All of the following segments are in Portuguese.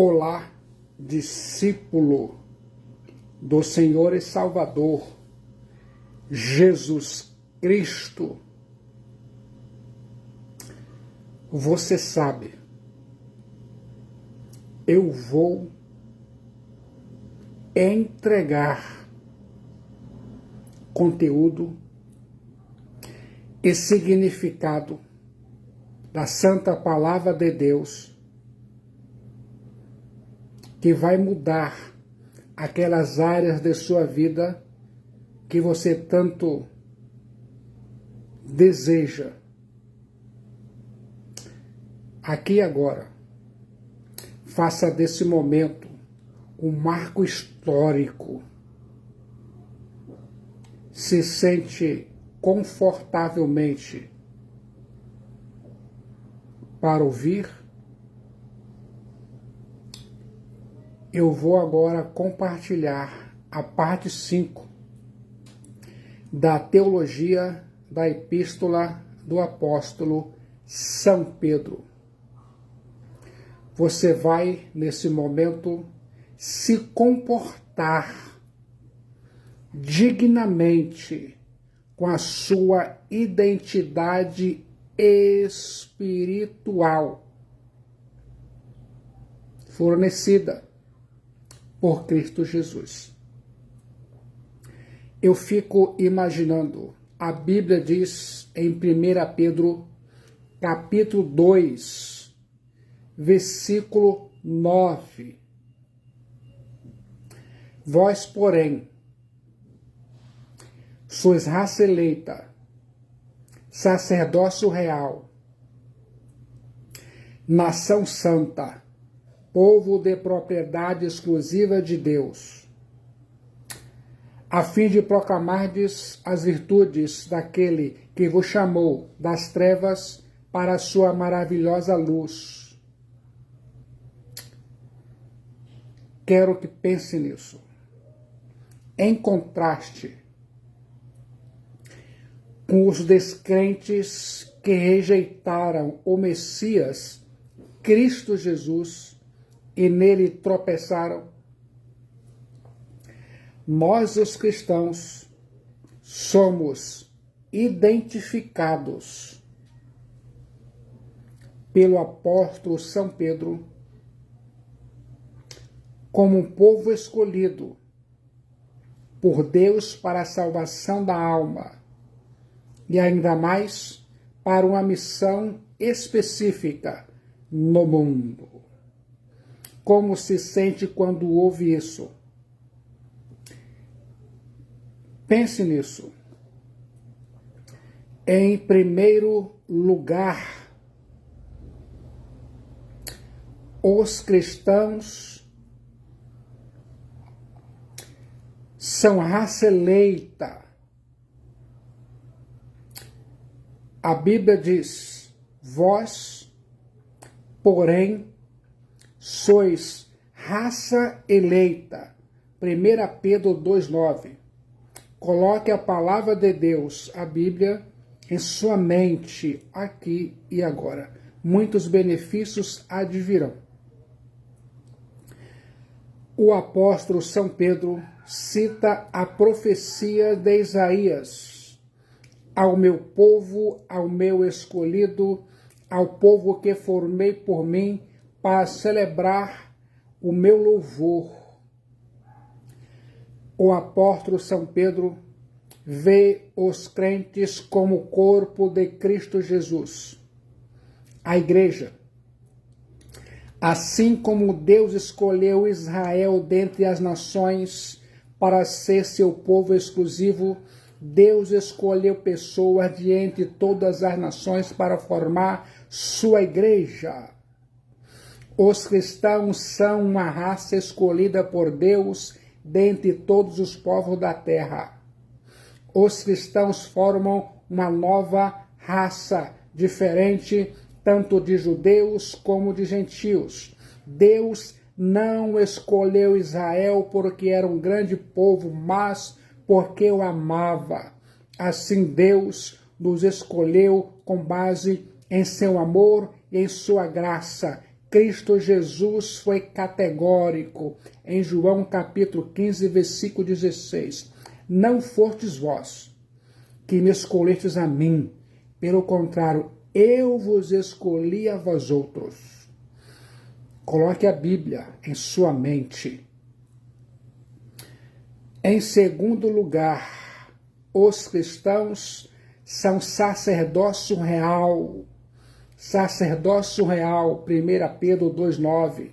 Olá, discípulo do Senhor e Salvador, Jesus Cristo. Você sabe, eu vou entregar conteúdo e significado da Santa Palavra de Deus que vai mudar aquelas áreas de sua vida que você tanto deseja. Aqui e agora, faça desse momento um marco histórico. Se sente confortavelmente para ouvir? Eu vou agora compartilhar a parte 5 da teologia da epístola do apóstolo São Pedro. Você vai, nesse momento, se comportar dignamente com a sua identidade espiritual fornecida por Cristo Jesus. Eu fico imaginando, a Bíblia diz em 1 Pedro, capítulo 2, versículo 9. Vós, porém, sois raça eleita, sacerdócio real, nação santa, povo de propriedade exclusiva de Deus, a fim de proclamardes as virtudes daquele que vos chamou das trevas para a sua maravilhosa luz. Quero que pense nisso. Em contraste com os descrentes que rejeitaram o Messias, Cristo Jesus, e nele tropeçaram, nós, os cristãos, somos identificados pelo apóstolo São Pedro como um povo escolhido por Deus para a salvação da alma e ainda mais para uma missão específica no mundo. Como se sente quando ouve isso? Pense nisso. Em primeiro lugar, os cristãos são raça eleita. A Bíblia diz: vós, porém, sois raça eleita. 1 Pedro 2,9. Coloque a palavra de Deus, a Bíblia, em sua mente, aqui e agora. Muitos benefícios advirão. O apóstolo São Pedro cita a profecia de Isaías: ao meu povo, ao meu escolhido, ao povo que formei por mim, para celebrar o meu louvor. O apóstolo São Pedro vê os crentes como o corpo de Cristo Jesus, a igreja. Assim como Deus escolheu Israel dentre as nações para ser seu povo exclusivo, Deus escolheu pessoas de entre todas as nações para formar sua igreja. Os cristãos são uma raça escolhida por Deus dentre todos os povos da terra. Os cristãos formam uma nova raça, diferente tanto de judeus como de gentios. Deus não escolheu Israel porque era um grande povo, mas porque o amava. Assim Deus nos escolheu com base em seu amor e em sua graça. Cristo Jesus foi categórico em João capítulo 15, versículo 16. Não fostes vós que me escolhestes a mim, pelo contrário, eu vos escolhi a vós outros. Coloque a Bíblia em sua mente. Em segundo lugar, os cristãos são sacerdócio real. Sacerdócio real, 1 Pedro 2,9.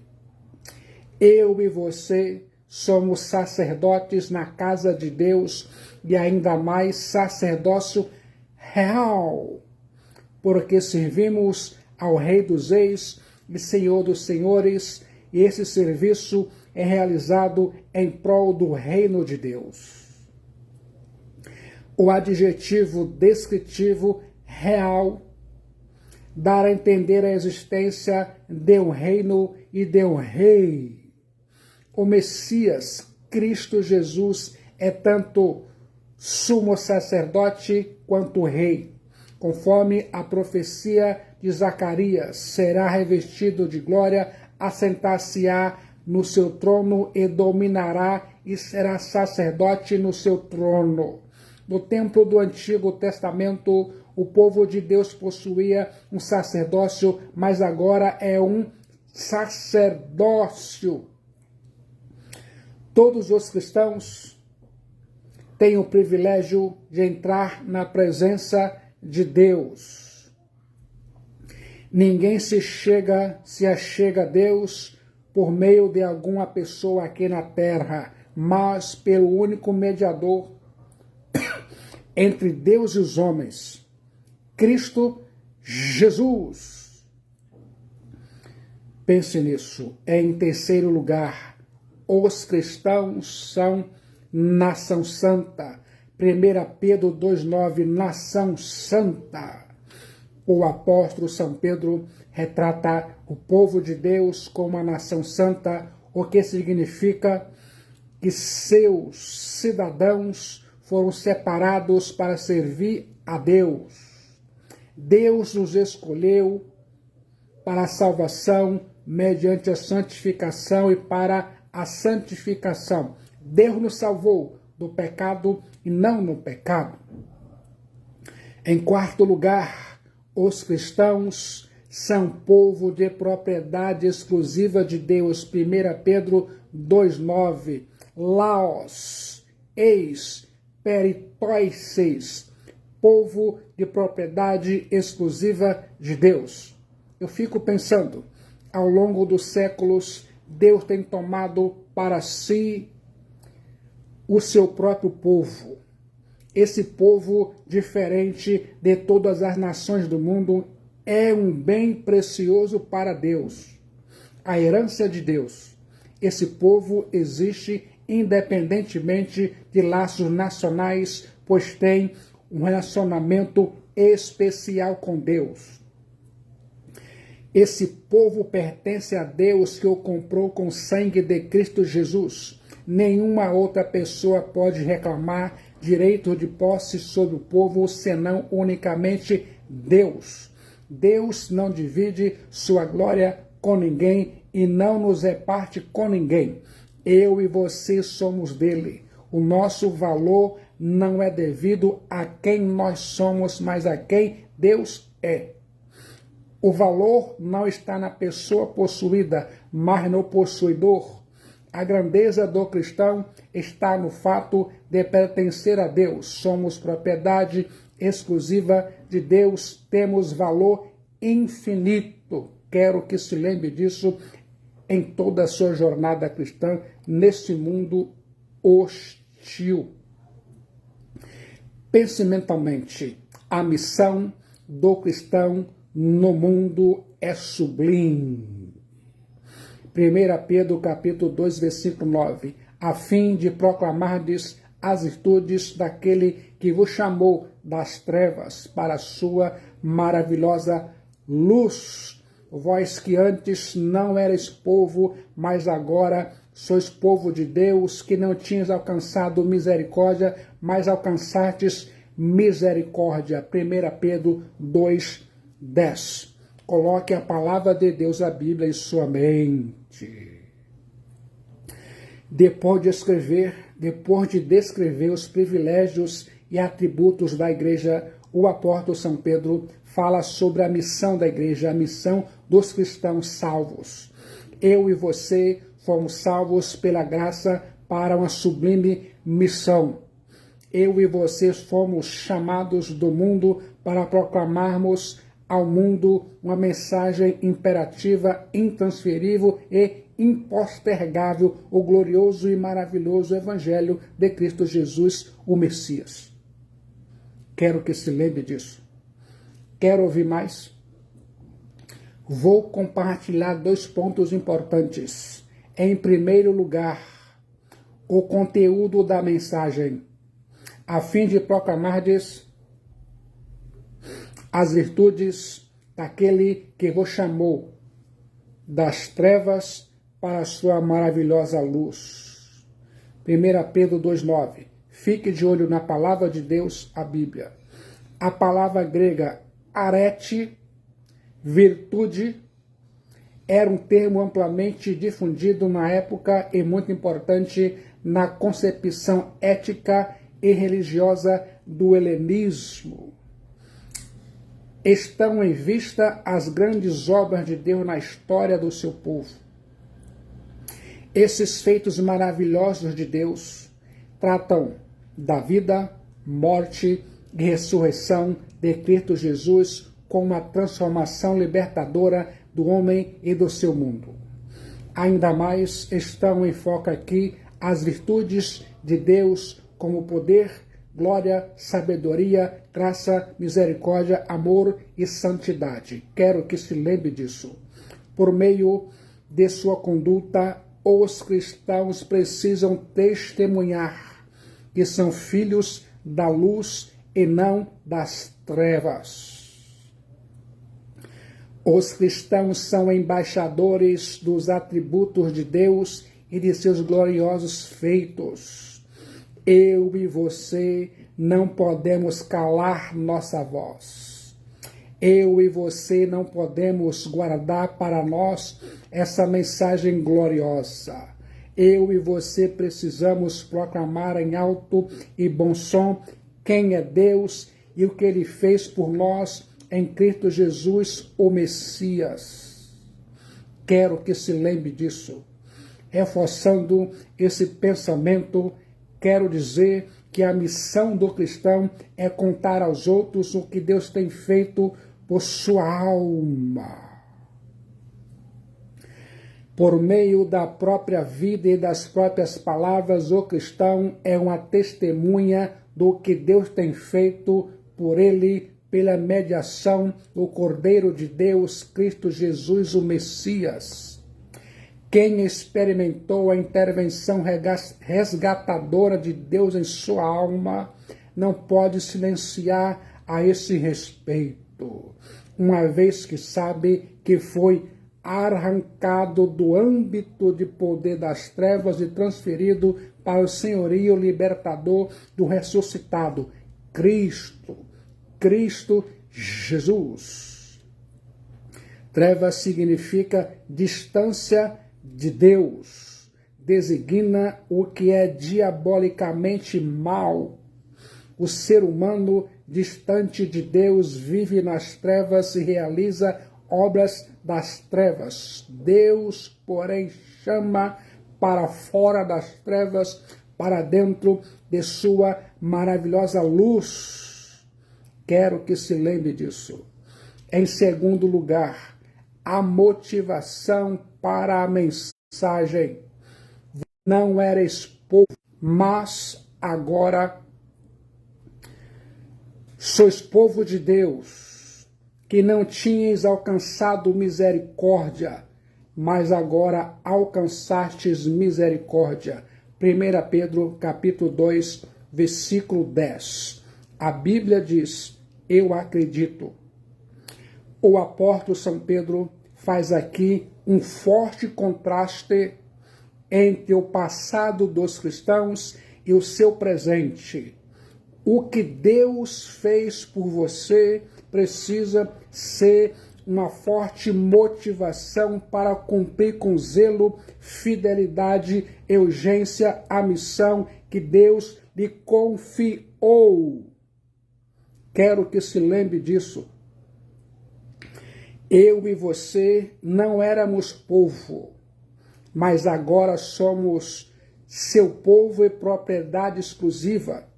Eu e você somos sacerdotes na casa de Deus e ainda mais sacerdócio real, porque servimos ao Rei dos Reis e Senhor dos Senhores, e esse serviço é realizado em prol do reino de Deus. O adjetivo descritivo real dá a entender a existência de um reino e de um rei. O Messias, Cristo Jesus, é tanto sumo sacerdote quanto rei. Conforme a profecia de Zacarias, será revestido de glória, assentar-se-á no seu trono e dominará e será sacerdote no seu trono. No templo do Antigo Testamento, o povo de Deus possuía um sacerdócio, mas agora é um sacerdócio. Todos os cristãos têm o privilégio de entrar na presença de Deus. Ninguém se achega a Deus por meio de alguma pessoa aqui na terra, mas pelo único mediador entre Deus e os homens, Cristo Jesus. Pense nisso. Em terceiro lugar, os cristãos são nação santa. 1 Pedro 2,9, nação santa. O apóstolo São Pedro retrata o povo de Deus como a nação santa, o que significa que seus cidadãos foram separados para servir a Deus. Deus nos escolheu para a salvação mediante a santificação e para a santificação. Deus nos salvou do pecado e não no pecado. Em quarto lugar, os cristãos são povo de propriedade exclusiva de Deus. 1 Pedro 2,9. Laos, eis, peritoices, povo de propriedade exclusiva de Deus. Eu fico pensando, ao longo dos séculos, Deus tem tomado para si o seu próprio povo. Esse povo, diferente de todas as nações do mundo, é um bem precioso para Deus. A herança de Deus. Esse povo existe independentemente de laços nacionais, pois tem um relacionamento especial com Deus. Esse povo pertence a Deus, que o comprou com o sangue de Cristo Jesus. Nenhuma outra pessoa pode reclamar direito de posse sobre o povo, senão unicamente Deus. Deus não divide sua glória com ninguém e não nos reparte com ninguém. Eu e você somos dele. O nosso valor não é devido a quem nós somos, mas a quem Deus é. O valor não está na pessoa possuída, mas no possuidor. A grandeza do cristão está no fato de pertencer a Deus. Somos propriedade exclusiva de Deus, temos valor infinito. Quero que se lembre disso em toda a sua jornada cristã, neste mundo hostil. Pense mentalmente, a missão do cristão no mundo é sublime. 1 Pedro capítulo 2, versículo 9, a fim de proclamardes as virtudes daquele que vos chamou das trevas para a sua maravilhosa luz. Vós que antes não erais povo, mas agora sois povo de Deus, que não tinhas alcançado misericórdia, mas alcançastes misericórdia. 1 Pedro 2, 10. Coloque a palavra de Deus, a Bíblia, em sua mente. Depois de descrever os privilégios e atributos da igreja, o apóstolo São Pedro fala sobre a missão da igreja, a missão dos cristãos salvos. Eu e você fomos salvos pela graça para uma sublime missão. Eu e você fomos chamados do mundo para proclamarmos ao mundo uma mensagem imperativa, intransferível e impostergável, o glorioso e maravilhoso Evangelho de Cristo Jesus, o Messias. Quero que se lembre disso. Quer ouvir mais? Vou compartilhar 2 pontos importantes. Em primeiro lugar, o conteúdo da mensagem, a fim de proclamardes as virtudes daquele que vos chamou das trevas para a sua maravilhosa luz. 1 Pedro 2,9. Fique de olho na palavra de Deus, a Bíblia. A palavra grega arete, virtude, era um termo amplamente difundido na época e muito importante na concepção ética e religiosa do helenismo. Estão em vista as grandes obras de Deus na história do seu povo. Esses feitos maravilhosos de Deus tratam da vida, morte e ressurreição de Cristo Jesus com uma transformação libertadora do homem e do seu mundo. Ainda mais estão em foco aqui as virtudes de Deus como poder, glória, sabedoria, graça, misericórdia, amor e santidade. Quero que se lembre disso. Por meio de sua conduta, os cristãos precisam testemunhar que são filhos da luz e não das trevas. Os cristãos são embaixadores dos atributos de Deus e de seus gloriosos feitos. Eu e você não podemos calar nossa voz. Eu e você não podemos guardar para nós essa mensagem gloriosa. Eu e você precisamos proclamar em alto e bom som quem é Deus e o que Ele fez por nós em Cristo Jesus, o Messias. Quero que se lembre disso. Reforçando esse pensamento, quero dizer que a missão do cristão é contar aos outros o que Deus tem feito por sua alma. Por meio da própria vida e das próprias palavras, o cristão é uma testemunha do que Deus tem feito por ele, pela mediação do Cordeiro de Deus, Cristo Jesus, o Messias. Quem experimentou a intervenção resgatadora de Deus em sua alma não pode silenciar a esse respeito, uma vez que sabe que foi arrancado do âmbito de poder das trevas e transferido para o senhorio libertador do ressuscitado, Cristo Jesus. Trevas significa distância de Deus, designa o que é diabolicamente mal. O ser humano distante de Deus vive nas trevas e realiza obras das trevas. Deus, porém, chama para fora das trevas, para dentro de sua maravilhosa luz. Quero que se lembre disso. Em segundo lugar, a motivação para a mensagem. Não eres povo, mas agora sois povo de Deus, que não tinhas alcançado misericórdia, mas agora alcançastes misericórdia. 1 Pedro capítulo 2, versículo 10. A Bíblia diz, eu acredito. O apóstolo São Pedro faz aqui um forte contraste entre o passado dos cristãos e o seu presente. O que Deus fez por você precisa ser uma forte motivação para cumprir com zelo, fidelidade e urgência a missão que Deus lhe confiou. Quero que se lembre disso. Eu e você não éramos povo, mas agora somos seu povo e propriedade exclusiva.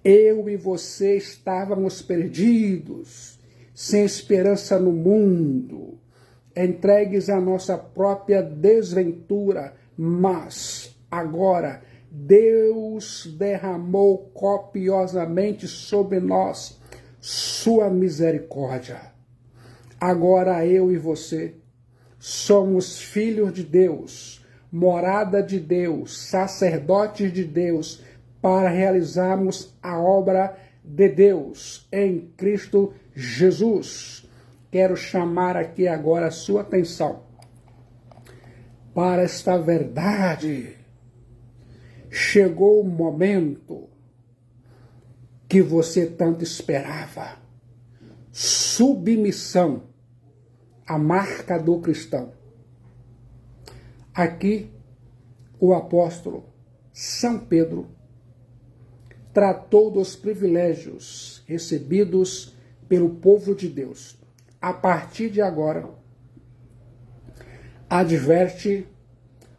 Eu e você estávamos perdidos, sem esperança no mundo, entregues à nossa própria desventura, mas agora Deus derramou copiosamente sobre nós sua misericórdia. Agora eu e você somos filhos de Deus, morada de Deus, sacerdotes de Deus, para realizarmos a obra de Deus em Cristo Jesus. Quero chamar aqui agora a sua atenção para esta verdade. Chegou o momento que você tanto esperava. Submissão, a marca do cristão. Aqui, o apóstolo São Pedro tratou dos privilégios recebidos pelo povo de Deus. A partir de agora, adverte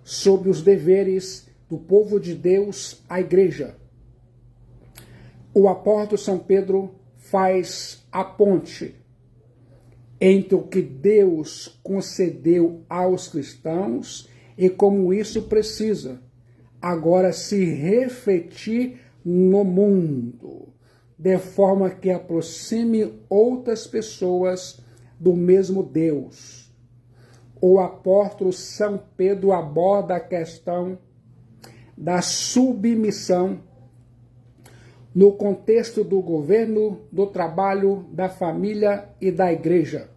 sobre os deveres do povo de Deus à igreja. O apóstolo São Pedro faz a ponte entre o que Deus concedeu aos cristãos e como isso precisa agora se refletir no mundo, de forma que aproxime outras pessoas do mesmo Deus. O apóstolo São Pedro aborda a questão da submissão no contexto do governo, do trabalho, da família e da igreja.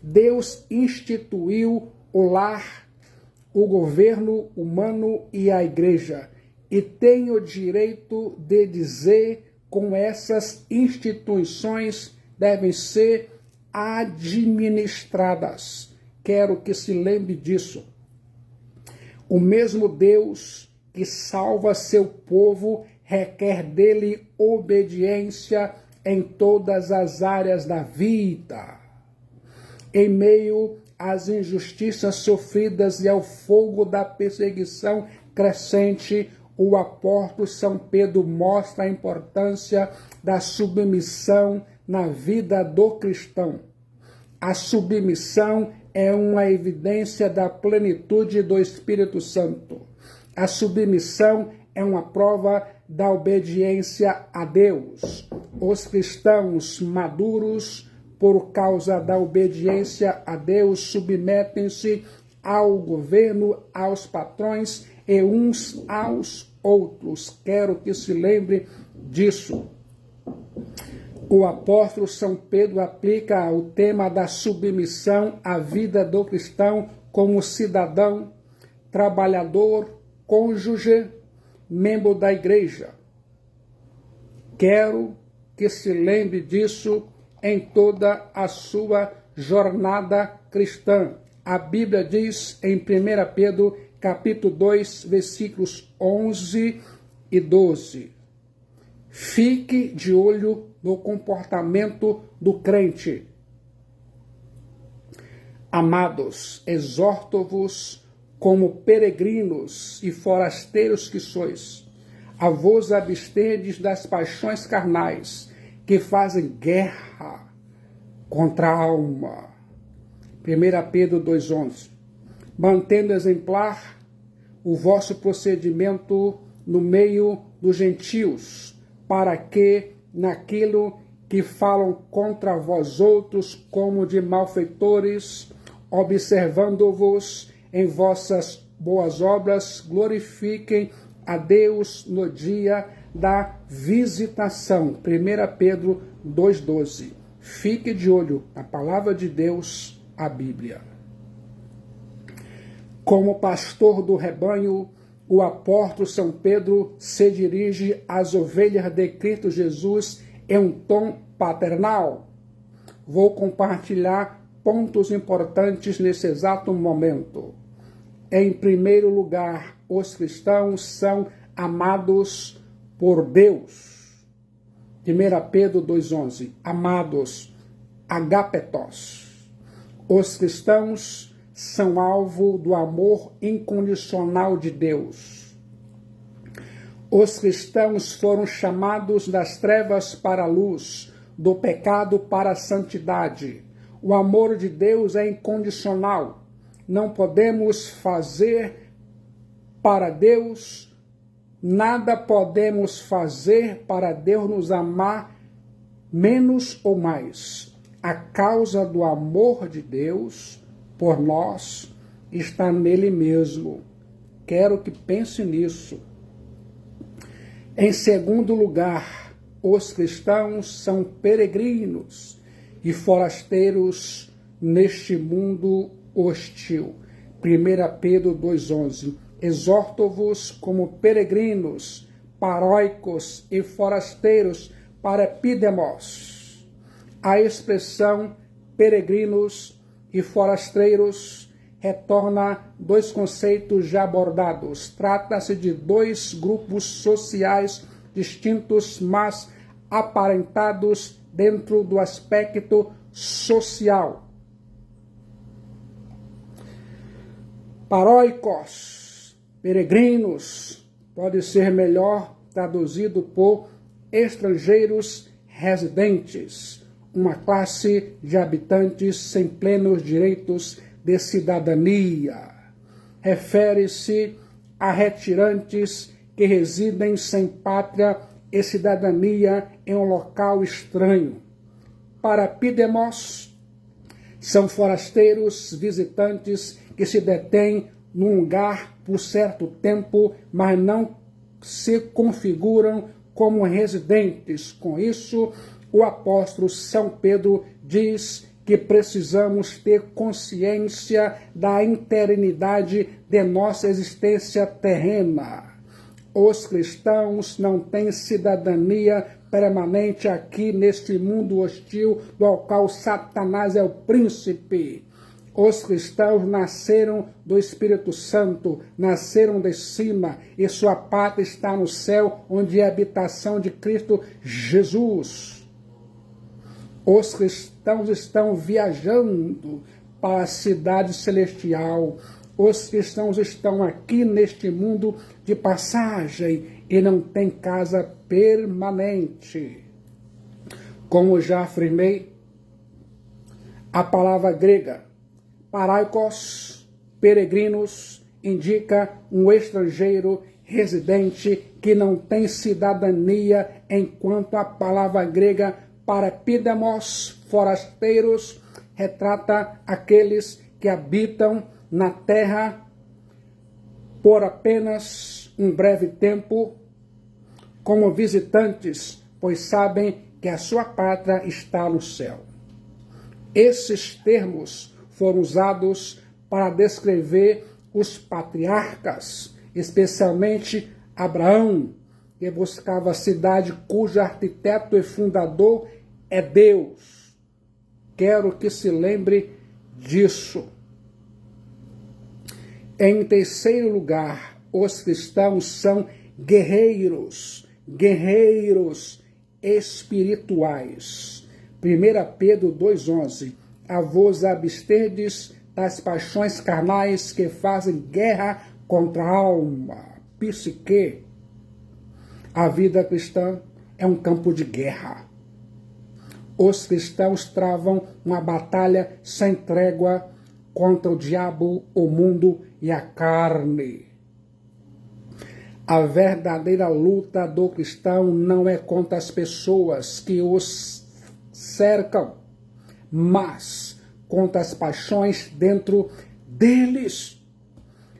Deus instituiu o lar, o governo humano e a igreja, e tem o direito de dizer como essas instituições devem ser administradas. Quero que se lembre disso. O mesmo Deus que salva seu povo requer dele obediência em todas as áreas da vida. Em meio às injustiças sofridas e ao fogo da perseguição crescente, o apóstolo São Pedro mostra a importância da submissão na vida do cristão. A submissão é uma evidência da plenitude do Espírito Santo. A submissão é uma prova da obediência a Deus. Os cristãos maduros, por causa da obediência a Deus, submetem-se ao governo, aos patrões e uns aos outros. Quero que se lembre disso. O apóstolo São Pedro aplica o tema da submissão à vida do cristão como cidadão, trabalhador, cônjuge, membro da igreja. Quero que se lembre disso em toda a sua jornada cristã. A Bíblia diz em 1 Pedro, capítulo 2, versículos 11 e 12. Fique de olho no comportamento do crente. Amados, exorto-vos como peregrinos e forasteiros que sois, a vos absterdes das paixões carnais que fazem guerra contra a alma. 1 Pedro 2,11. Mantendo exemplar o vosso procedimento no meio dos gentios, para que, naquilo que falam contra vós outros como de malfeitores, observando-vos em vossas boas obras, glorifiquem a Deus no dia da visitação. 1 Pedro 2,12. Fique de olho na palavra de Deus, a Bíblia. Como pastor do rebanho, o apóstolo São Pedro se dirige às ovelhas de Cristo Jesus em um tom paternal. vou compartilhar pontos importantes nesse exato momento. Em primeiro lugar, os cristãos são amados por Deus. 1 Pedro 2,11. Amados, agapetos. Os cristãos são alvo do amor incondicional de Deus. Os cristãos foram chamados das trevas para a luz, do pecado para a santidade. O amor de Deus é incondicional. Não podemos fazer para Deus, nada podemos fazer para Deus nos amar menos ou mais. A causa do amor de Deus por nós está nele mesmo. Quero que pense nisso. Em segundo lugar, os cristãos são peregrinos e forasteiros neste mundo hostil. 1 Pedro 2,11. Exorto-vos como peregrinos, paróicos e forasteiros para epidemos. A expressão peregrinos e forasteiros retorna dois conceitos já abordados. Trata-se de dois grupos sociais distintos, mas aparentados dentro do aspecto social. Paróicos, peregrinos, pode ser melhor traduzido por estrangeiros residentes, uma classe de habitantes sem plenos direitos de cidadania. Refere-se a retirantes que residem sem pátria e cidadania em um local estranho. Para epidemos, são forasteiros visitantes que se detêm num lugar por certo tempo, mas não se configuram como residentes. Com isso, o apóstolo São Pedro diz que precisamos ter consciência da eternidade de nossa existência terrena. Os cristãos não têm cidadania permanente aqui neste mundo hostil, do qual Satanás é o príncipe. Os cristãos nasceram do Espírito Santo, nasceram de cima, e sua pátria está no céu, onde é a habitação de Cristo Jesus. Os cristãos estão viajando para a cidade celestial. Os cristãos estão aqui neste mundo de passagem e não têm casa permanente. Como já afirmei, a palavra grega paráikos, peregrinos, indica um estrangeiro residente que não tem cidadania, enquanto a palavra grega parapidemos, forasteiros, retrata aqueles que habitam na terra por apenas um breve tempo, como visitantes, pois sabem que a sua pátria está no céu. Esses termos foram usados para descrever os patriarcas, especialmente Abraão, que buscava a cidade cujo arquiteto e fundador é Deus. Quero que se lembre disso. Em terceiro lugar, os cristãos são guerreiros espirituais. 1 Pedro 2,11. A vos absterdes das paixões carnais que fazem guerra contra a alma, psique. A vida cristã é um campo de guerra. Os cristãos travam uma batalha sem trégua contra o diabo, o mundo e a carne. A verdadeira luta do cristão não é contra as pessoas que os cercam, mas contra as paixões dentro deles.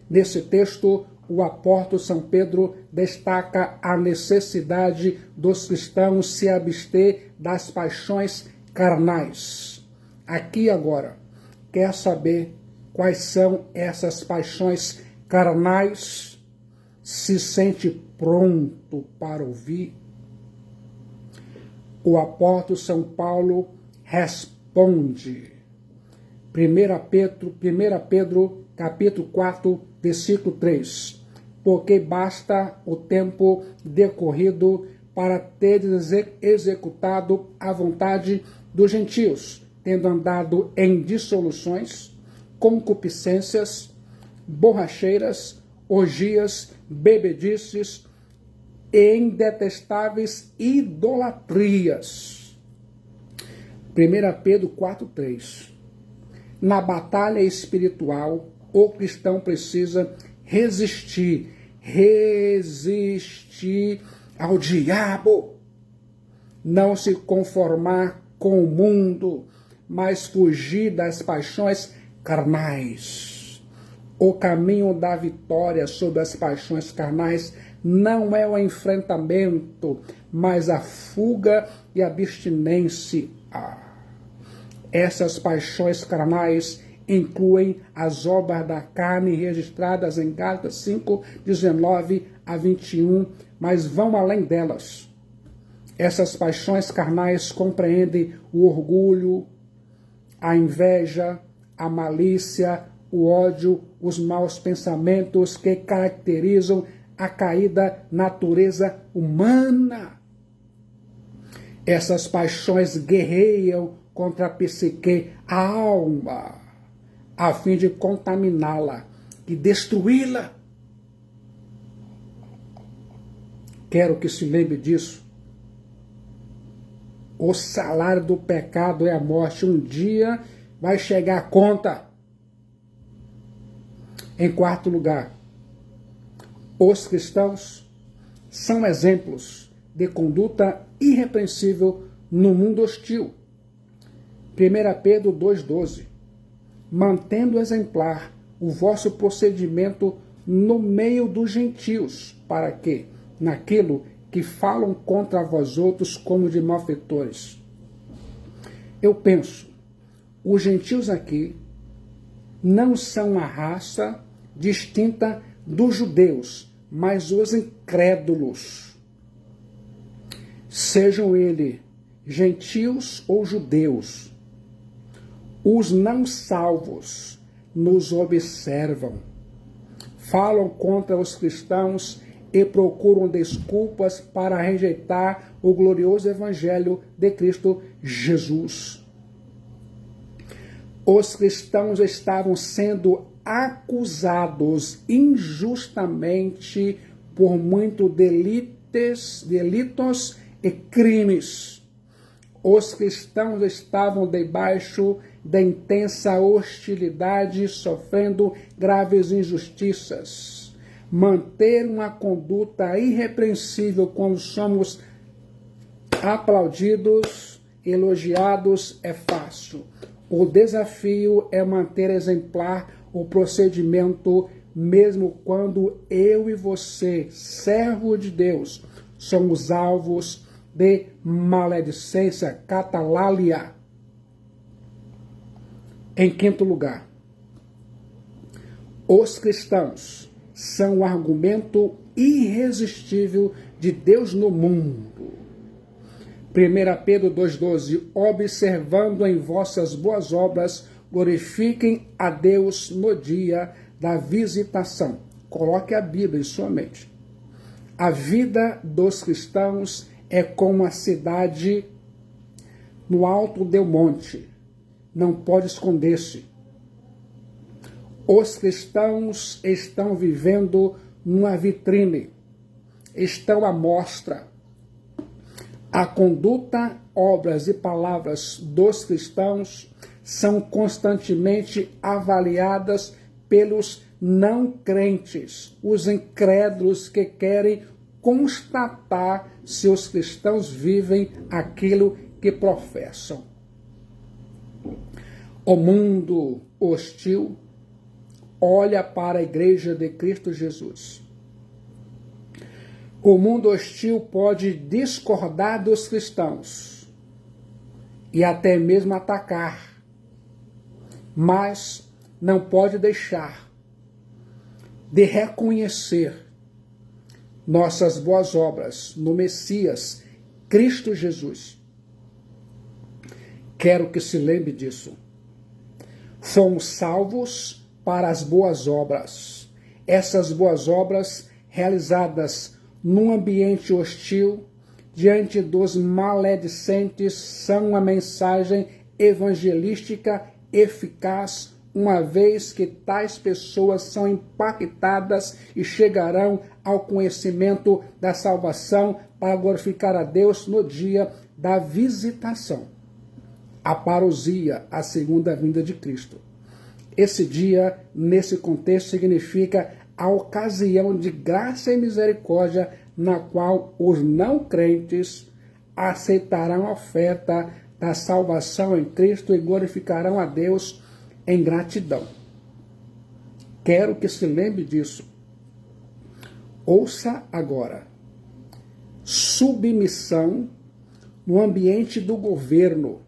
Nesse texto, o apóstolo São Pedro destaca a necessidade dos cristãos se abster das paixões carnais. Aqui agora, quer saber quais são essas paixões carnais? Se sente pronto para ouvir? O apóstolo São Paulo responde. 1 Pedro capítulo 4, versículo 3. Porque basta o tempo decorrido para teres executado a vontade dos gentios, tendo andado em dissoluções, concupiscências, borracheiras, orgias, bebedices e em detestáveis idolatrias. 1 Pedro 4,3. Na batalha espiritual, o cristão precisa resistir ao diabo, não se conformar com o mundo, mas fugir das paixões carnais. O caminho da vitória sobre as paixões carnais não é o enfrentamento, mas a fuga e a abstinência. Essas paixões carnais incluem as obras da carne registradas em Gálatas 5, 19 a 21, mas vão além delas. Essas paixões carnais compreendem o orgulho, a inveja, a malícia, o ódio, os maus pensamentos que caracterizam a caída natureza humana. Essas paixões guerreiam contra a psique, a alma, a fim de contaminá-la e destruí-la. Quero que se lembre disso. O salário do pecado é a morte. Um dia vai chegar a conta. Em quarto lugar, os cristãos são exemplos de conduta irrepreensível no mundo hostil. 1 Pedro 2,12. Mantendo exemplar o vosso procedimento no meio dos gentios, para que, naquilo que falam contra vós outros como de malfeitores. Eu penso, os gentios aqui não são uma raça distinta dos judeus, mas os incrédulos. Sejam eles gentios ou judeus, os não salvos nos observam, falam contra os cristãos e procuram desculpas para rejeitar o glorioso evangelho de Cristo Jesus. Os cristãos estavam sendo acusados injustamente por muitos delitos e crimes. Os cristãos estavam debaixo da intensa hostilidade, sofrendo graves injustiças. Manter uma conduta irrepreensível quando somos aplaudidos, elogiados, é fácil. O desafio é manter exemplar o procedimento, mesmo quando eu e você, servo de Deus, somos alvos de maledicência, catalália. Em quinto lugar, os cristãos são o argumento irresistível de Deus no mundo. 1 Pedro 2,12. Observando em vossas boas obras, glorifiquem a Deus no dia da visitação. Coloque a Bíblia em sua mente. A vida dos cristãos é como a cidade no alto do monte. Não pode esconder-se. Os cristãos estão vivendo numa vitrine, estão à mostra. A conduta, obras e palavras dos cristãos são constantemente avaliadas pelos não crentes, os incrédulos que querem constatar se os cristãos vivem aquilo que professam. O mundo hostil olha para a igreja de Cristo Jesus. O mundo hostil pode discordar dos cristãos e até mesmo atacar, mas não pode deixar de reconhecer nossas boas obras no Messias, Cristo Jesus. Quero que se lembre disso. Fomos salvos para as boas obras. Essas boas obras realizadas num ambiente hostil, diante dos maledicentes, são uma mensagem evangelística eficaz, uma vez que tais pessoas são impactadas e chegarão ao conhecimento da salvação para glorificar a Deus no dia da visitação. A parousia, a segunda vinda de Cristo. Esse dia, nesse contexto, significa a ocasião de graça e misericórdia na qual os não crentes aceitarão a oferta da salvação em Cristo e glorificarão a Deus em gratidão. Quero que se lembre disso. Ouça agora. Submissão no ambiente do governo.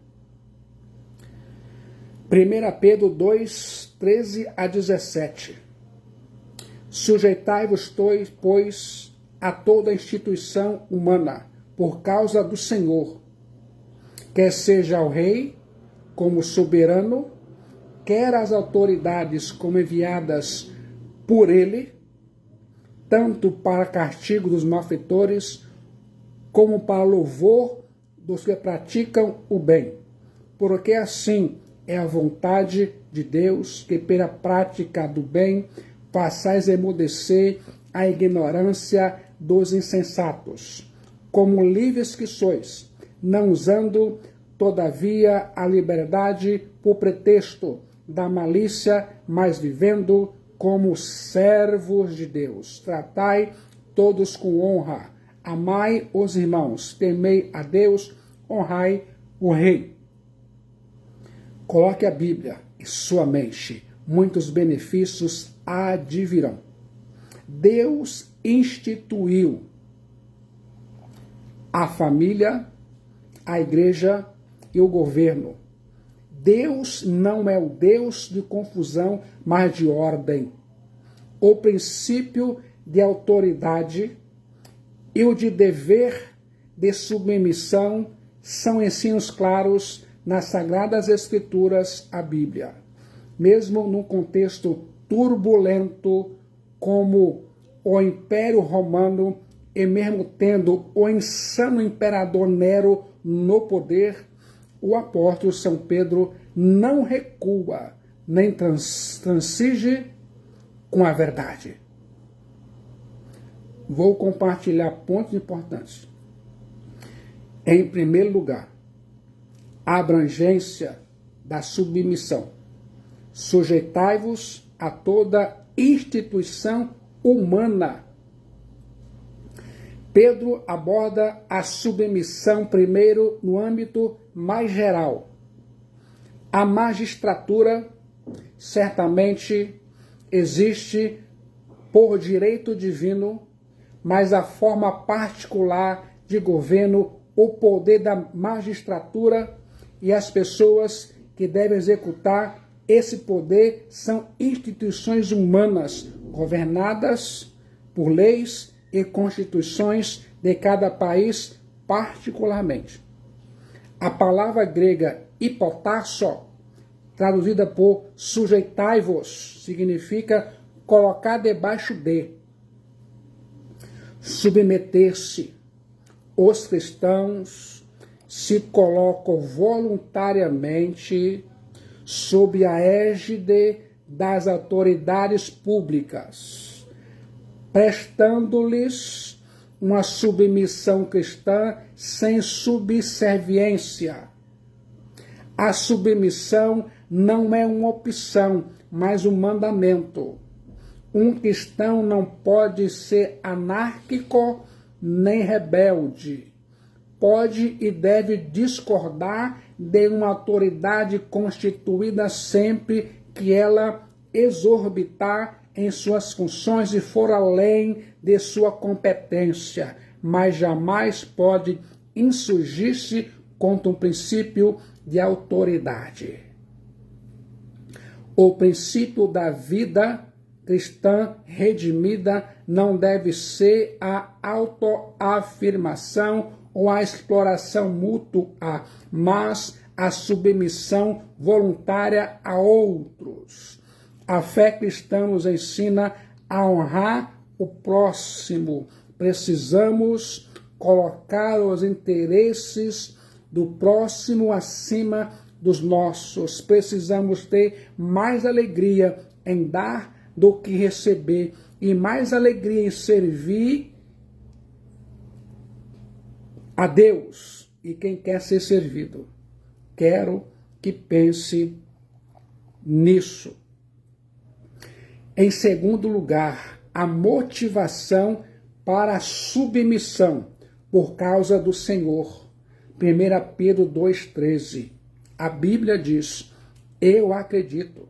1 Pedro 2, 13 a 17. Sujeitai-vos, pois, a toda instituição humana, por causa do Senhor, quer seja o rei como soberano, quer as autoridades como enviadas por ele, tanto para castigo dos malfeitores, como para louvor dos que praticam o bem. Porque assim é a vontade de Deus, que pela prática do bem façais emudecer a ignorância dos insensatos, como livres que sois, não usando, todavia, a liberdade por pretexto da malícia, mas vivendo como servos de Deus. Tratai todos com honra, amai os irmãos, temei a Deus, honrai o rei. Coloque a Bíblia em sua mente, muitos benefícios advirão. Deus instituiu a família, a igreja e o governo. Deus não é o Deus de confusão, mas de ordem. O princípio de autoridade e o de dever de submissão são ensinos claros nas Sagradas Escrituras, a Bíblia. Mesmo num contexto turbulento como o Império Romano, e mesmo tendo o insano imperador Nero no poder, o apóstolo São Pedro não recua, nem transige com a verdade. Vou compartilhar pontos importantes. Em primeiro lugar, a abrangência da submissão. Sujeitai-vos a toda instituição humana. Pedro aborda a submissão primeiro no âmbito mais geral. A magistratura certamente existe por direito divino, mas a forma particular de governo, o poder da magistratura e as pessoas que devem executar esse poder são instituições humanas governadas por leis e constituições de cada país particularmente. A palavra grega hipotasso, traduzida por sujeitai-vos, significa colocar debaixo de, submeter-se. Os cristãos se colocam voluntariamente sob a égide das autoridades públicas, prestando-lhes uma submissão cristã sem subserviência. A submissão não é uma opção, mas um mandamento. Um cristão não pode ser anárquico nem rebelde. Pode e deve discordar de uma autoridade constituída sempre que ela exorbitar em suas funções e for além de sua competência, mas jamais pode insurgir-se contra um princípio de autoridade. O princípio da vida cristã redimida não deve ser a autoafirmação ou a exploração mútua, mas a submissão voluntária a outros. A fé cristã nos ensina a honrar o próximo. Precisamos colocar os interesses do próximo acima dos nossos. Precisamos ter mais alegria em dar do que receber e mais alegria em servir a Deus e quem quer ser servido. Quero que pense nisso. Em segundo lugar, a motivação para a submissão por causa do Senhor. 1 Pedro 2,13. A Bíblia diz: eu acredito.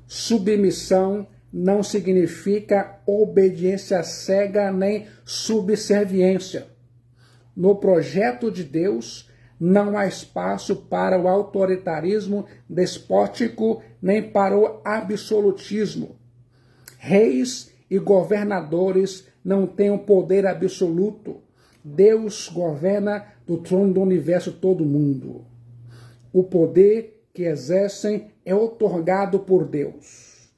Submissão não significa obediência cega nem subserviência. No projeto de Deus, não há espaço para o autoritarismo despótico nem para o absolutismo. Reis e governadores não têm o poder absoluto. Deus governa do trono do universo todo mundo. O poder que exercem é otorgado por Deus.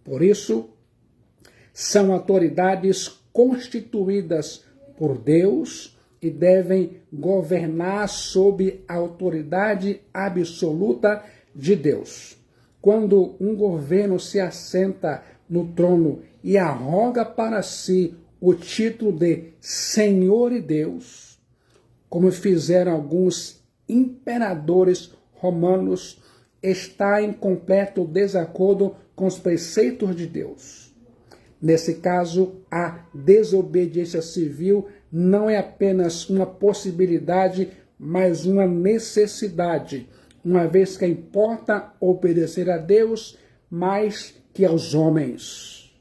Por isso, são autoridades constituídas por Deus e devem governar sob a autoridade absoluta de Deus. Quando um governo se assenta no trono e arroga para si o título de Senhor e Deus, como fizeram alguns imperadores romanos, está em completo desacordo com os preceitos de Deus. Nesse caso, a desobediência civil não é apenas uma possibilidade, mas uma necessidade, uma vez que importa obedecer a Deus mais que aos homens.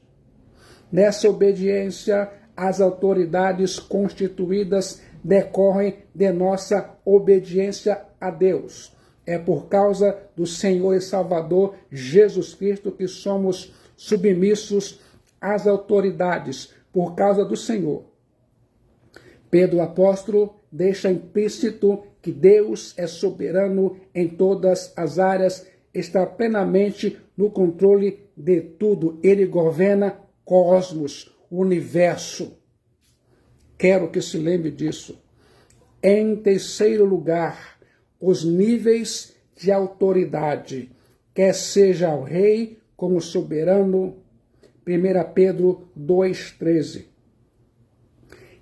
Nessa obediência, as autoridades constituídas decorrem de nossa obediência a Deus. É por causa do Senhor e Salvador Jesus Cristo que somos submissos às autoridades, por causa do Senhor. Pedro apóstolo deixa implícito que Deus é soberano em todas as áreas, está plenamente no controle de tudo. Ele governa cosmos, universo. Quero que se lembre disso. Em terceiro lugar, os níveis de autoridade, quer seja o rei como soberano, 1 Pedro 2,13.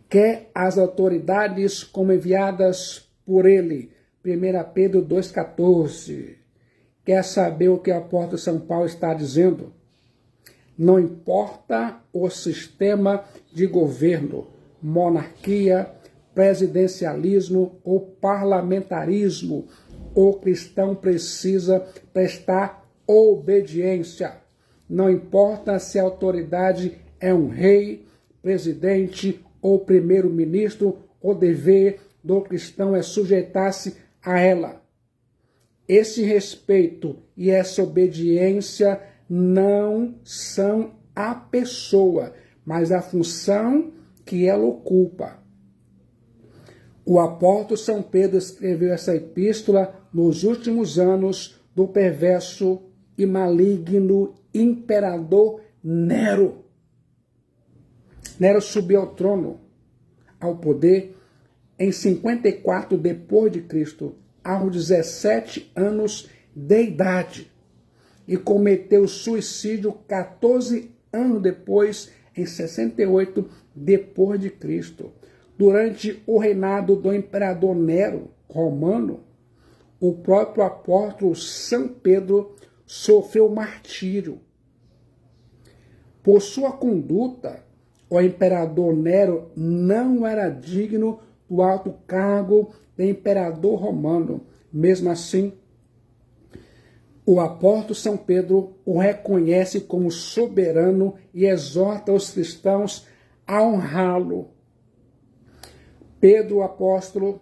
Quer as autoridades como enviadas por ele, 1 Pedro 2,14. Quer saber o que o apóstolo São Paulo está dizendo? Não importa o sistema de governo, monarquia, presidencialismo ou parlamentarismo, o cristão precisa prestar obediência. Não importa se a autoridade é um rei, presidente ou primeiro-ministro, o dever do cristão é sujeitar-se a ela. Esse respeito e essa obediência não são a pessoa, mas a função que ela ocupa. O apóstolo São Pedro escreveu essa epístola nos últimos anos do perverso e maligno imperador Nero. Nero subiu ao trono, ao poder, em 54 depois de Cristo, aos 17 anos de idade, e cometeu suicídio 14 anos depois, em 68 depois de Cristo. Durante o reinado do imperador Nero romano, o próprio apóstolo São Pedro sofreu martírio. Por sua conduta, o imperador Nero não era digno do alto cargo de imperador romano. Mesmo assim, o apóstolo São Pedro o reconhece como soberano e exorta os cristãos a honrá-lo. Pedro, o apóstolo,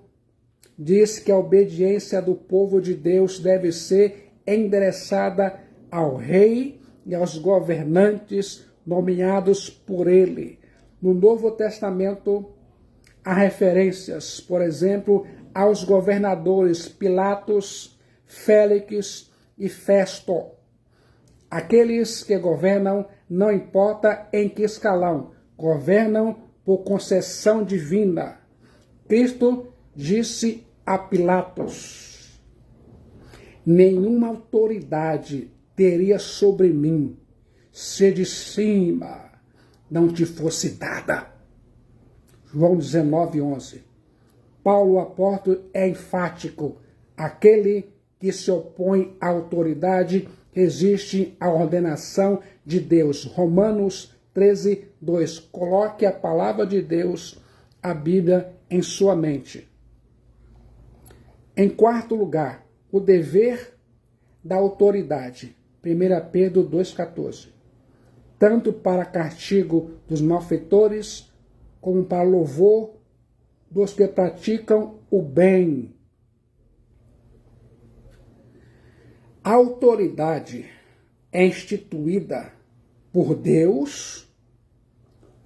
diz que a obediência do povo de Deus deve ser endereçada ao rei e aos governantes nomeados por ele. No Novo Testamento, há referências, por exemplo, aos governadores Pilatos, Félix e Festo. Aqueles que governam, não importa em que escalão, governam por concessão divina. Cristo disse a Pilatos: nenhuma autoridade teria sobre mim, se de cima não te fosse dada. João 19:11. Paulo, apóstolo, é enfático: aquele que se opõe à autoridade resiste à ordenação de Deus. Romanos 13:2. Coloque a palavra de Deus, a Bíblia, em sua mente. Em quarto lugar, o dever da autoridade. 1 Pedro 2,14. Tanto para castigo dos malfeitores, como para louvor dos que praticam o bem. A autoridade é instituída por Deus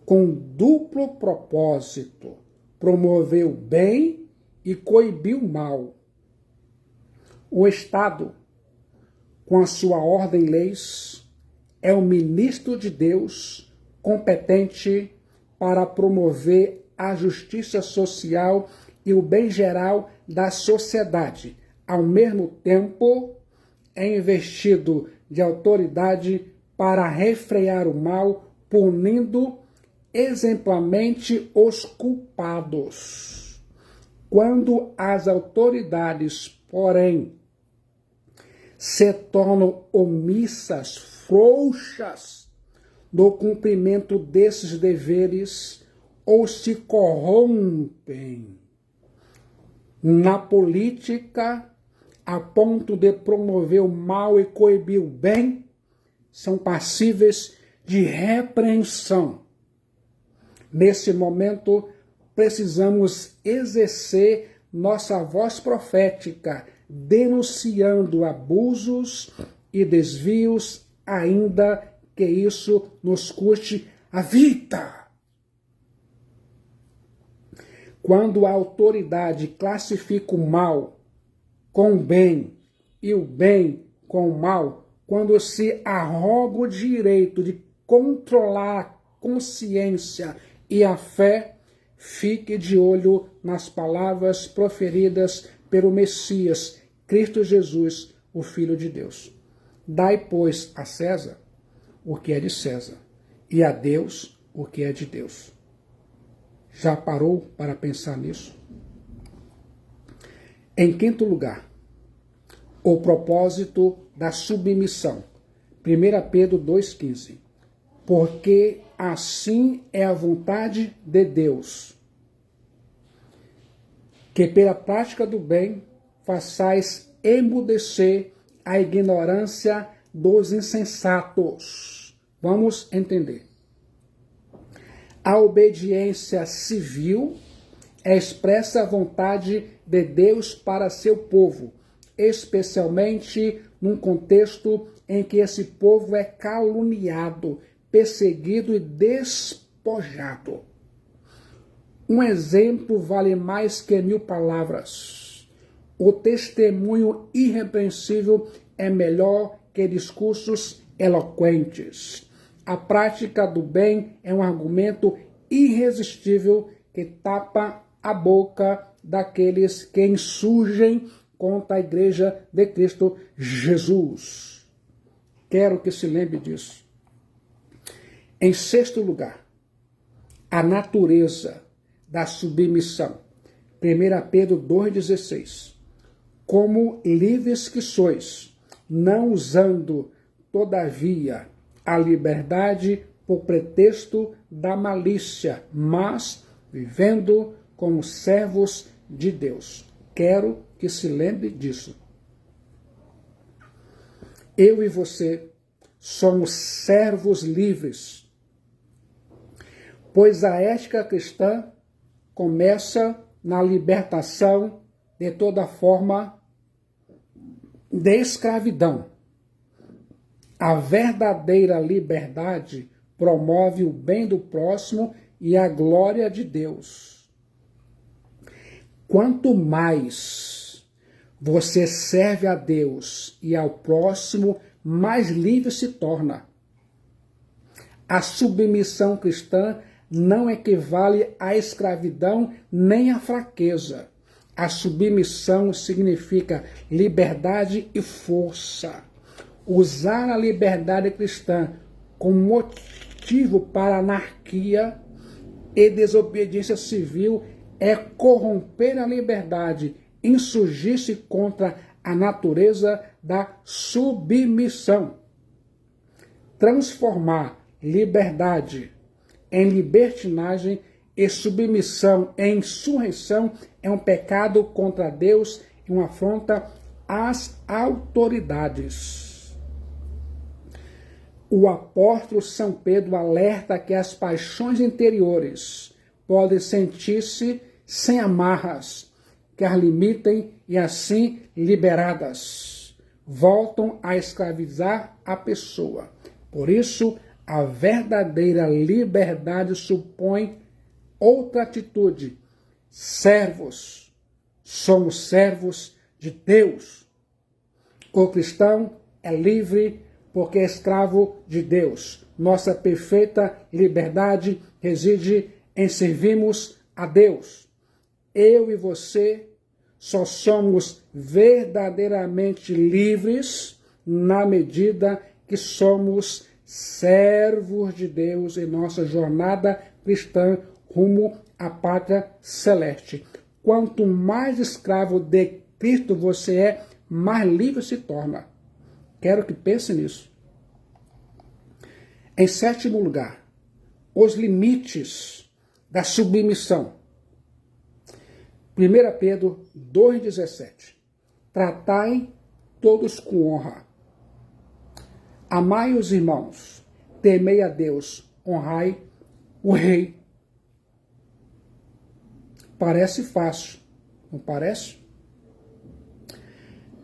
com duplo propósito: promover o bem e coibir o mal. O Estado, com a sua ordem e leis, é o ministro de Deus competente para promover a justiça social e o bem geral da sociedade. Ao mesmo tempo, é investido de autoridade para refrear o mal, punindo exemplarmente os culpados. Quando as autoridades, porém, se tornam omissas, frouxas no cumprimento desses deveres, ou se corrompem na política a ponto de promover o mal e coibir o bem, são passíveis de repreensão. Nesse momento, precisamos exercer nossa voz profética, denunciando abusos e desvios, ainda que isso nos custe a vida. Quando a autoridade classifica o mal com o bem e o bem com o mal, quando se arroga o direito de controlar a consciência e a fé, fique de olho nas palavras proferidas pelo Messias, Cristo Jesus, o Filho de Deus. Dai, pois, a César o que é de César, e a Deus o que é de Deus. Já parou para pensar nisso? Em quinto lugar, o propósito da submissão. 1 Pedro 2,15. Porque assim é a vontade de Deus, que pela prática do bem façais emudecer a ignorância dos insensatos. Vamos entender. A obediência civil expressa a vontade de Deus para seu povo, especialmente num contexto em que esse povo é caluniado, perseguido e despojado. Um exemplo vale mais que 1000 palavras. O testemunho irrepreensível é melhor que discursos eloquentes. A prática do bem é um argumento irresistível que tapa a boca daqueles que insurgem contra a Igreja de Cristo Jesus. Quero que se lembre disso. Em sexto lugar, a natureza da submissão. 1 Pedro 2,16. Como livres que sois, não usando, todavia, a liberdade por pretexto da malícia, mas vivendo como servos de Deus. Quero que se lembre disso. Eu e você somos servos livres, pois a ética cristã começa na libertação de toda forma de escravidão. A verdadeira liberdade promove o bem do próximo e a glória de Deus. Quanto mais você serve a Deus e ao próximo, mais livre se torna. A submissão cristã não equivale à escravidão nem à fraqueza. A submissão significa liberdade e força. Usar a liberdade cristã como motivo para anarquia e desobediência civil é corromper a liberdade, insurgir-se contra a natureza da submissão. Transformar liberdade em libertinagem e submissão em insurreição é um pecado contra Deus e uma afronta às autoridades. O apóstolo São Pedro alerta que as paixões interiores podem sentir-se sem amarras, que as limitem e assim liberadas, voltam a escravizar a pessoa. Por isso, a verdadeira liberdade supõe outra atitude. Servos, somos servos de Deus. O cristão é livre porque é escravo de Deus. Nossa perfeita liberdade reside em servirmos a Deus. Eu e você só somos verdadeiramente livres na medida que somos servos de Deus em nossa jornada cristã rumo à pátria celeste. Quanto mais escravo de Cristo você é, mais livre se torna. Quero que pense nisso. Em sétimo lugar, os limites da submissão. 1 Pedro 2,17. Tratai todos com honra. Amai os irmãos, temei a Deus, honrai o rei. Parece fácil, não parece?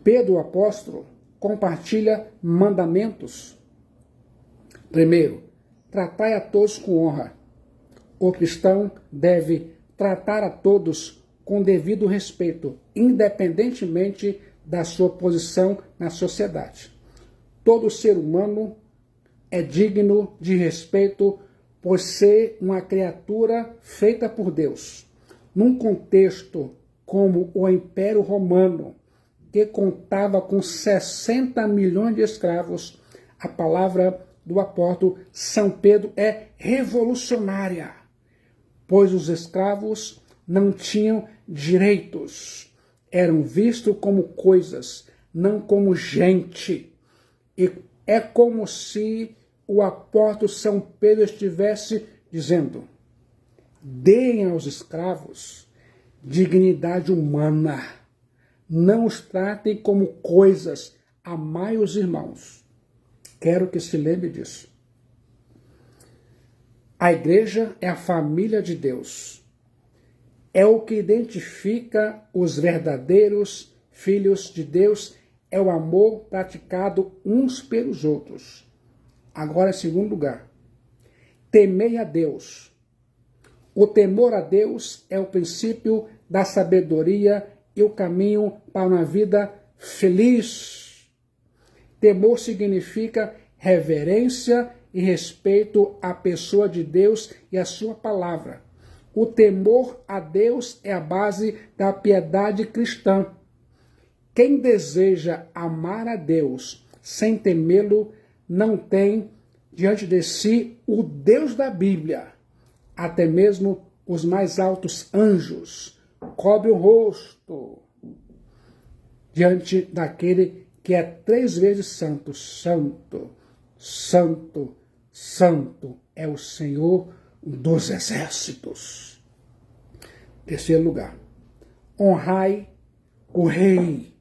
Pedro, o apóstolo, compartilha mandamentos. Primeiro, tratai a todos com honra. O cristão deve tratar a todos com devido respeito, independentemente da sua posição na sociedade. Todo ser humano é digno de respeito por ser uma criatura feita por Deus. Num contexto como o Império Romano, que contava com 60 milhões de escravos, a palavra do apóstolo São Pedro é revolucionária, pois os escravos não tinham direitos, eram vistos como coisas, não como gente. E é como se o apóstolo São Pedro estivesse dizendo: deem aos escravos dignidade humana, não os tratem como coisas, amai os irmãos. Quero que se lembre disso. A igreja é a família de Deus. É o que identifica os verdadeiros filhos de Deus, é o amor praticado uns pelos outros. Agora, em segundo lugar, temei a Deus. O temor a Deus é o princípio da sabedoria e o caminho para uma vida feliz. Temor significa reverência e respeito à pessoa de Deus e à sua palavra. O temor a Deus é a base da piedade cristã. Quem deseja amar a Deus sem temê-lo não tem diante de si o Deus da Bíblia. Até mesmo os mais altos anjos cobrem o rosto diante daquele que é 3 vezes santo. Santo, santo, santo é o Senhor dos exércitos. Terceiro lugar, honrai o rei.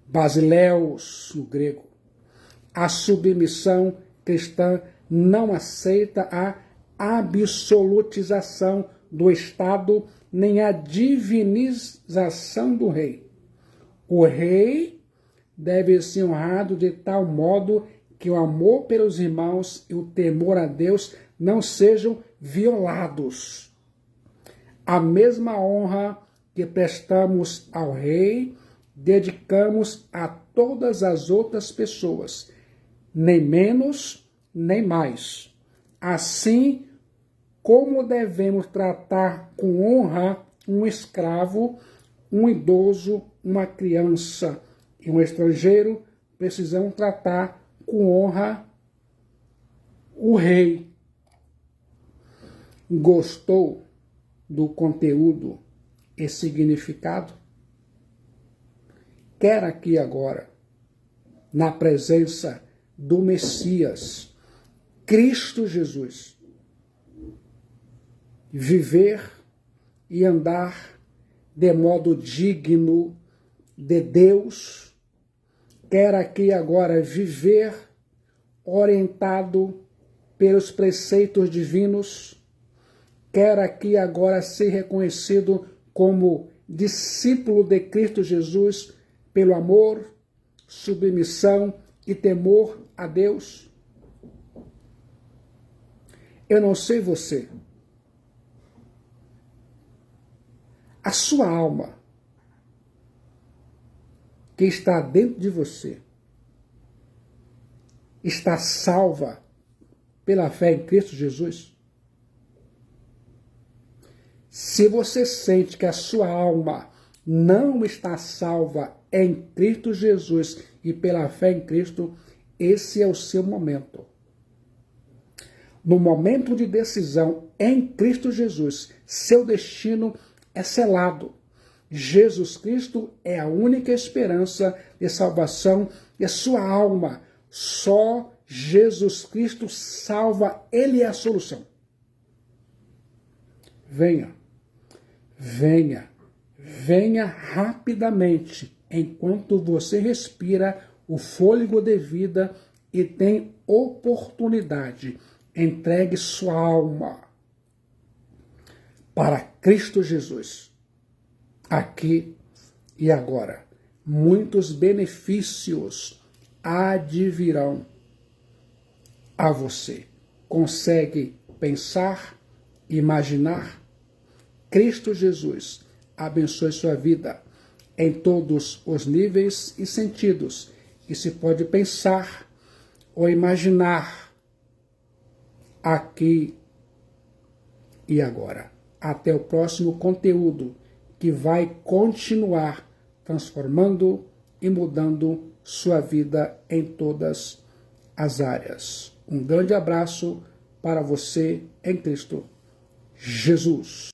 Basileus, no grego. A submissão cristã não aceita a absolutização do Estado nem a divinização do rei. O rei deve ser honrado de tal modo que o amor pelos irmãos e o temor a Deus não sejam violados. A mesma honra que prestamos ao rei dedicamos a todas as outras pessoas, nem menos, nem mais. Assim como devemos tratar com honra um escravo, um idoso, uma criança e um estrangeiro, precisamos tratar com honra o rei. Gostou do conteúdo e significado? Quer aqui agora, na presença do Messias, Cristo Jesus, viver e andar de modo digno de Deus? Quer aqui agora viver orientado pelos preceitos divinos? Quer aqui agora ser reconhecido como discípulo de Cristo Jesus pelo amor, submissão e temor a Deus? Eu não sei você. A sua alma, que está dentro de você, está salva pela fé em Cristo Jesus? Se você sente que a sua alma não está salva em Cristo Jesus e pela fé em Cristo, esse é o seu momento. No momento de decisão em Cristo Jesus, seu destino é selado. Jesus Cristo é a única esperança de salvação de sua alma. Só Jesus Cristo salva, Ele é a solução. Venha, venha, venha rapidamente, enquanto você respira o fôlego de vida e tem oportunidade. Entregue sua alma para Cristo Jesus, aqui e agora. Muitos benefícios advirão a você. Consegue pensar, imaginar? Cristo Jesus abençoe sua vida em todos os níveis e sentidos que se pode pensar ou imaginar aqui e agora. Até o próximo conteúdo que vai continuar transformando e mudando sua vida em todas as áreas. Um grande abraço para você em Cristo Jesus.